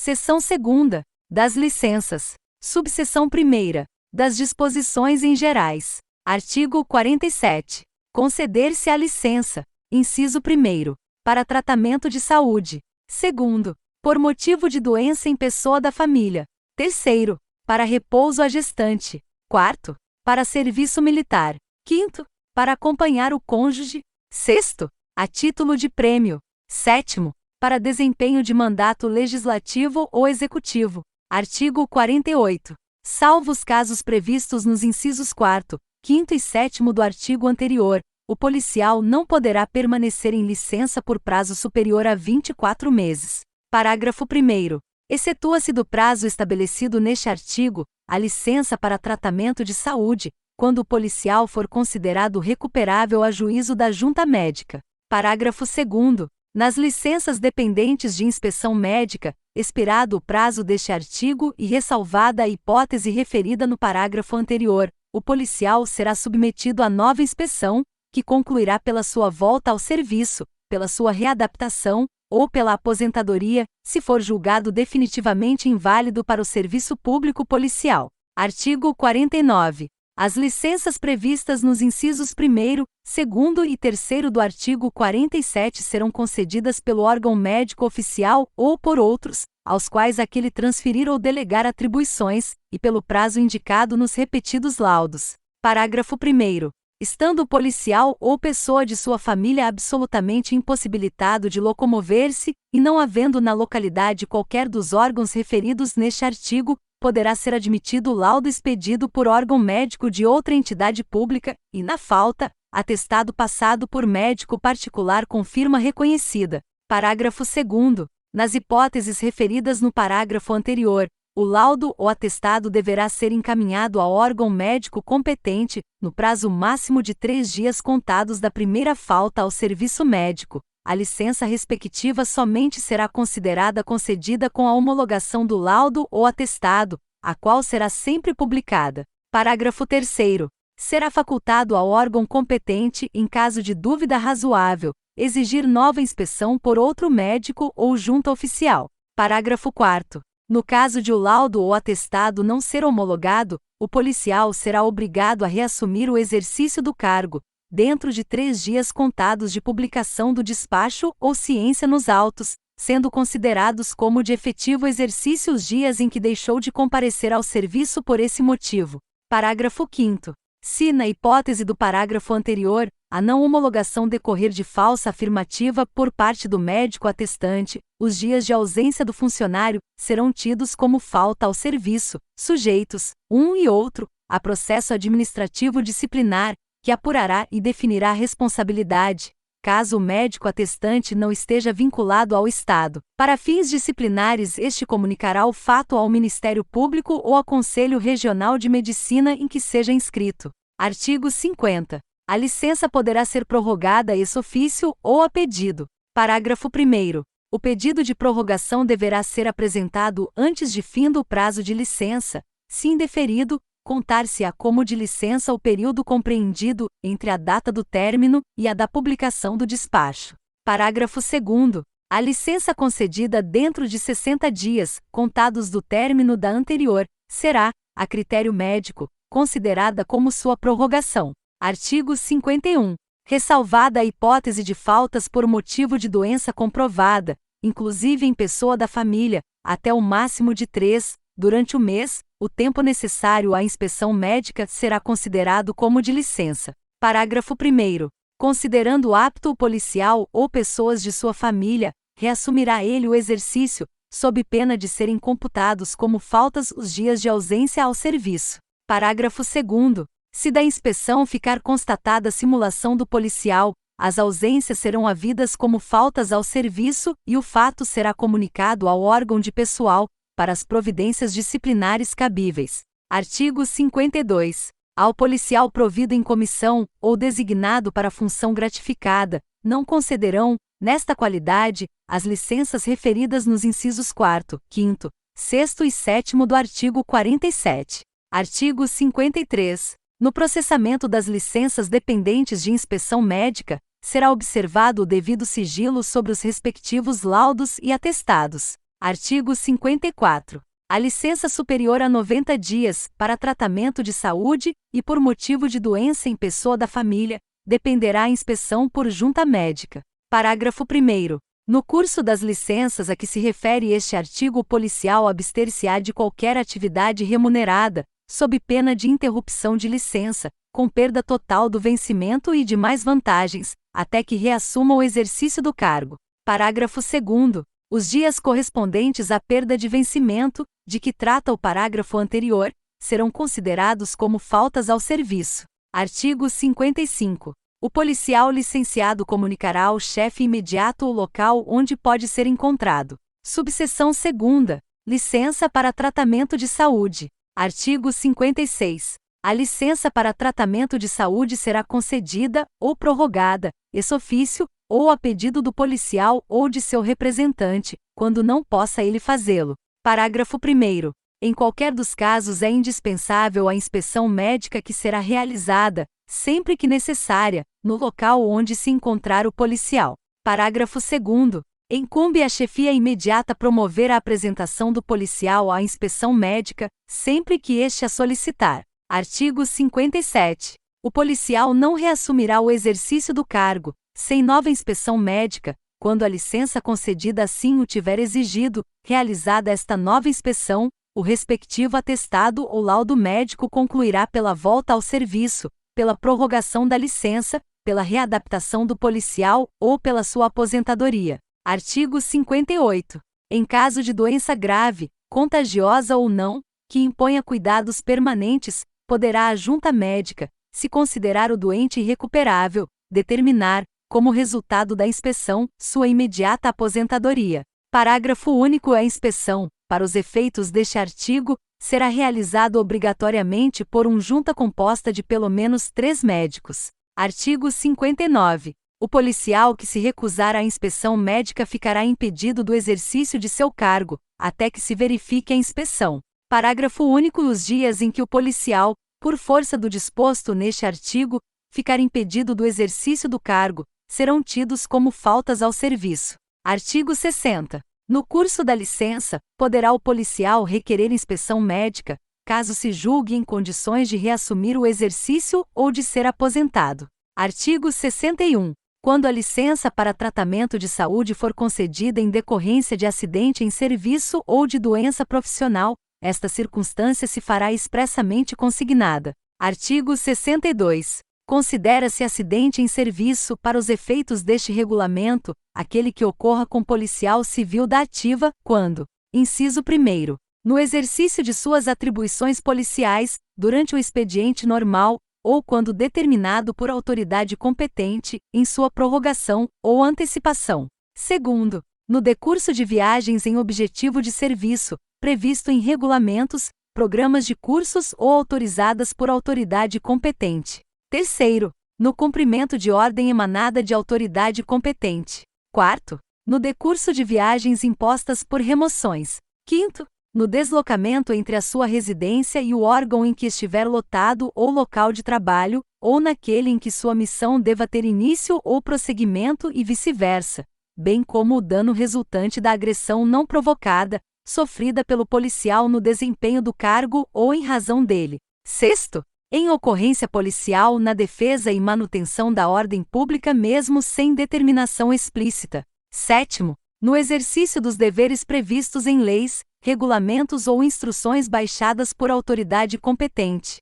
Seção 2ª. Das licenças. Subseção 1ª. Das disposições em gerais. Artigo 47. Conceder-se a licença. Inciso 1º. Para tratamento de saúde. 2º. Por motivo de doença em pessoa da família. 3º. Para repouso à gestante. 4º. Para serviço militar. 5º. Para acompanhar o cônjuge. 6º. A título de prêmio. 7º. Para desempenho de mandato legislativo ou executivo. Artigo 48. Salvo os casos previstos nos incisos 4º, 5º e 7º do artigo anterior, o policial não poderá permanecer em licença por prazo superior a 24 meses. Parágrafo 1º. Excetua-se do prazo estabelecido neste artigo, a licença para tratamento de saúde, quando o policial for considerado recuperável a juízo da junta médica. Parágrafo 2º. Nas licenças dependentes de inspeção médica, expirado o prazo deste artigo e ressalvada a hipótese referida no parágrafo anterior, o policial será submetido a nova inspeção, que concluirá pela sua volta ao serviço, pela sua readaptação, ou pela aposentadoria, se for julgado definitivamente inválido para o serviço público policial. Artigo 49. As licenças previstas nos incisos 1º, 2º e 3º do artigo 47 serão concedidas pelo órgão médico oficial ou por outros, aos quais aquele transferir ou delegar atribuições, e pelo prazo indicado nos repetidos laudos. Parágrafo 1º. Estando o policial ou pessoa de sua família absolutamente impossibilitado de locomover-se, e não havendo na localidade qualquer dos órgãos referidos neste artigo, poderá ser admitido laudo expedido por órgão médico de outra entidade pública, e, na falta, atestado passado por médico particular com firma reconhecida. Parágrafo 2º. Nas hipóteses referidas no parágrafo anterior, o laudo ou atestado deverá ser encaminhado ao órgão médico competente, no prazo máximo de 3 dias contados da primeira falta ao serviço médico. A licença respectiva somente será considerada concedida com a homologação do laudo ou atestado, a qual será sempre publicada. Parágrafo 3º. Será facultado ao órgão competente, em caso de dúvida razoável, exigir nova inspeção por outro médico ou junta oficial. Parágrafo 4º. No caso de o laudo ou atestado não ser homologado, o policial será obrigado a reassumir o exercício do cargo, dentro de 3 dias contados de publicação do despacho ou ciência nos autos, sendo considerados como de efetivo exercício os dias em que deixou de comparecer ao serviço por esse motivo. Parágrafo 5º. Se, na hipótese do parágrafo anterior, a não homologação decorrer de falsa afirmativa por parte do médico atestante, os dias de ausência do funcionário serão tidos como falta ao serviço, sujeitos, um e outro, a processo administrativo disciplinar, que apurará e definirá a responsabilidade, caso o médico atestante não esteja vinculado ao Estado. Para fins disciplinares, este comunicará o fato ao Ministério Público ou ao Conselho Regional de Medicina em que seja inscrito. Artigo 50. A licença poderá ser prorrogada ex officio ou a pedido. Parágrafo 1º. O pedido de prorrogação deverá ser apresentado antes de fim do prazo de licença. Se indeferido, contar-se-á como de licença o período compreendido entre a data do término e a da publicação do despacho. Parágrafo 2º. A licença concedida dentro de 60 dias, contados do término da anterior, será, a critério médico, considerada como sua prorrogação. Artigo 51. Ressalvada a hipótese de faltas por motivo de doença comprovada, inclusive em pessoa da família, até o máximo de 3, durante o mês, o tempo necessário à inspeção médica será considerado como de licença. Parágrafo 1º. Considerando apto o policial ou pessoas de sua família, reassumirá ele o exercício, sob pena de serem computados como faltas os dias de ausência ao serviço. Parágrafo 2º. Se da inspeção ficar constatada simulação do policial, as ausências serão havidas como faltas ao serviço e o fato será comunicado ao órgão de pessoal, para as providências disciplinares cabíveis. Artigo 52. Ao policial provido em comissão, ou designado para função gratificada, não concederão, nesta qualidade, as licenças referidas nos incisos 4º, 5º, 6º e 7º do artigo 47. Artigo 53. No processamento das licenças dependentes de inspeção médica, será observado o devido sigilo sobre os respectivos laudos e atestados. Artigo 54. A licença superior a 90 dias, para tratamento de saúde e por motivo de doença em pessoa da família, dependerá a inspeção por junta médica. Parágrafo 1º. No curso das licenças a que se refere este artigo, o policial abster-se-á de qualquer atividade remunerada, sob pena de interrupção de licença, com perda total do vencimento e de mais vantagens, até que reassuma o exercício do cargo. Parágrafo 2º. Os dias correspondentes à perda de vencimento, de que trata o parágrafo anterior, serão considerados como faltas ao serviço. Artigo 55. O policial licenciado comunicará ao chefe imediato o local onde pode ser encontrado. Subseção 2ª. Licença para tratamento de saúde. Artigo 56. A licença para tratamento de saúde será concedida ou prorrogada, ex officio, ou a pedido do policial ou de seu representante, quando não possa ele fazê-lo. Parágrafo 1º. Em qualquer dos casos é indispensável a inspeção médica que será realizada, sempre que necessária, no local onde se encontrar o policial. Parágrafo 2º. Incumbe à chefia imediata promover a apresentação do policial à inspeção médica, sempre que este a solicitar. Artigo 57. O policial não reassumirá o exercício do cargo, sem nova inspeção médica, quando a licença concedida assim o tiver exigido, realizada esta nova inspeção, o respectivo atestado ou laudo médico concluirá pela volta ao serviço, pela prorrogação da licença, pela readaptação do policial ou pela sua aposentadoria. Artigo 58. Em caso de doença grave, contagiosa ou não, que imponha cuidados permanentes, poderá a junta médica, se considerar o doente irrecuperável, determinar, como resultado da inspeção, sua imediata aposentadoria. Parágrafo único. A inspeção, para os efeitos deste artigo, será realizado obrigatoriamente por junta composta de pelo menos 3 médicos. Artigo 59. O policial que se recusar à inspeção médica ficará impedido do exercício de seu cargo, até que se verifique a inspeção. Parágrafo único. Os dias em que o policial, por força do disposto neste artigo, ficar impedido do exercício do cargo, serão tidos como faltas ao serviço. Artigo 60. No curso da licença, poderá o policial requerer inspeção médica, caso se julgue em condições de reassumir o exercício ou de ser aposentado. Artigo 61. Quando a licença para tratamento de saúde for concedida em decorrência de acidente em serviço ou de doença profissional, esta circunstância se fará expressamente consignada. Artigo 62. Considera-se acidente em serviço, para os efeitos deste regulamento, aquele que ocorra com policial civil da ativa, quando: inciso 1º, no exercício de suas atribuições policiais, durante o expediente normal, ou quando determinado por autoridade competente, em sua prorrogação ou antecipação. Segundo, no decurso de viagens em objetivo de serviço, previsto em regulamentos, programas de cursos ou autorizadas por autoridade competente. Terceiro, no cumprimento de ordem emanada de autoridade competente. Quarto, no decurso de viagens impostas por remoções. Quinto, no deslocamento entre a sua residência e o órgão em que estiver lotado ou local de trabalho, ou naquele em que sua missão deva ter início ou prosseguimento e vice-versa, bem como o dano resultante da agressão não provocada, sofrida pelo policial no desempenho do cargo ou em razão dele. Sexto, em ocorrência policial na defesa e manutenção da ordem pública mesmo sem determinação explícita. Sétimo, no exercício dos deveres previstos em leis, regulamentos ou instruções baixadas por autoridade competente.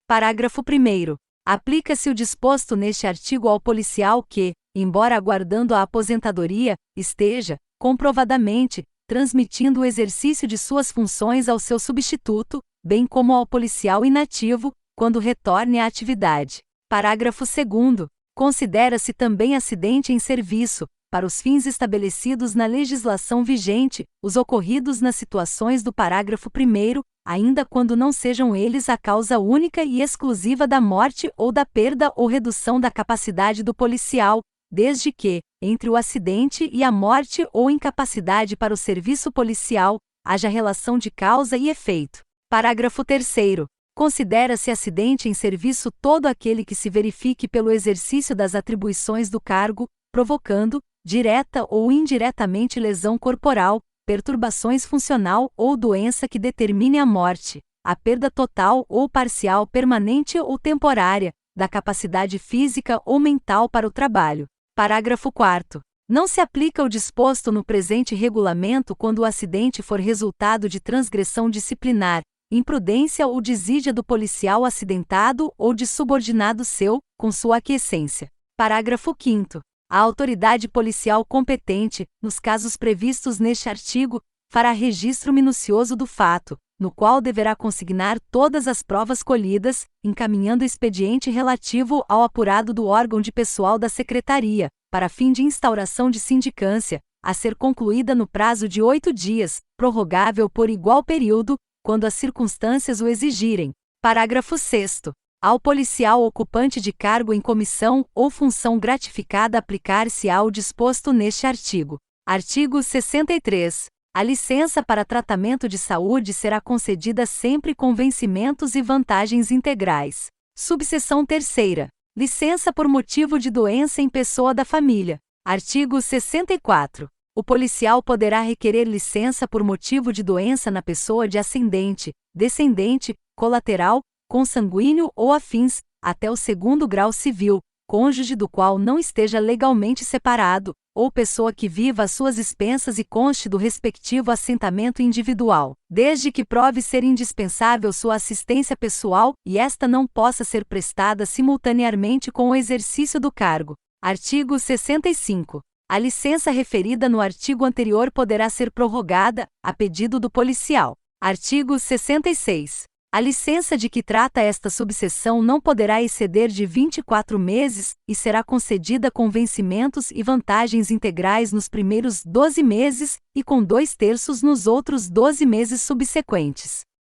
Parágrafo 1º. Aplica-se o disposto neste artigo ao policial que, embora aguardando a aposentadoria, esteja, comprovadamente, transmitindo o exercício de suas funções ao seu substituto, bem como ao policial inativo, quando retorne à atividade. Parágrafo 2º. Considera-se também acidente em serviço, para os fins estabelecidos na legislação vigente, os ocorridos nas situações do parágrafo 1º, ainda quando não sejam eles a causa única e exclusiva da morte ou da perda ou redução da capacidade do policial, desde que, entre o acidente e a morte ou incapacidade para o serviço policial, haja relação de causa e efeito. Parágrafo 3º. Considera-se acidente em serviço todo aquele que se verifique pelo exercício das atribuições do cargo, provocando, direta ou indiretamente lesão corporal, perturbações funcional ou doença que determine a morte, a perda total ou parcial permanente ou temporária, da capacidade física ou mental para o trabalho. Parágrafo 4º. Não se aplica o disposto no presente regulamento quando o acidente for resultado de transgressão disciplinar, imprudência ou desídia do policial acidentado ou de subordinado seu, com sua aquiescência. Parágrafo 5º. A autoridade policial competente, nos casos previstos neste artigo, fará registro minucioso do fato, no qual deverá consignar todas as provas colhidas, encaminhando o expediente relativo ao apurado do órgão de pessoal da Secretaria, para fim de instauração de sindicância, a ser concluída no prazo de 8 dias, prorrogável por igual período, quando as circunstâncias o exigirem. Parágrafo 6º. Ao policial ocupante de cargo em comissão ou função gratificada aplicar-se-á o disposto neste artigo. Artigo 63. A licença para tratamento de saúde será concedida sempre com vencimentos e vantagens integrais. Subseção 3ª. Licença por motivo de doença em pessoa da família. Artigo 64. O policial poderá requerer licença por motivo de doença na pessoa de ascendente, descendente, colateral, consanguíneo ou afins, até o 2º grau civil, cônjuge do qual não esteja legalmente separado, ou pessoa que viva às suas expensas e conste do respectivo assentamento individual, desde que prove ser indispensável sua assistência pessoal e esta não possa ser prestada simultaneamente com o exercício do cargo. Artigo 65. A licença referida no artigo anterior poderá ser prorrogada, a pedido do policial. Artigo 66. A licença de que trata esta subseção não poderá exceder de 24 meses e será concedida com vencimentos e vantagens integrais nos primeiros 12 meses e com 2/3 nos outros 12 meses subsequentes.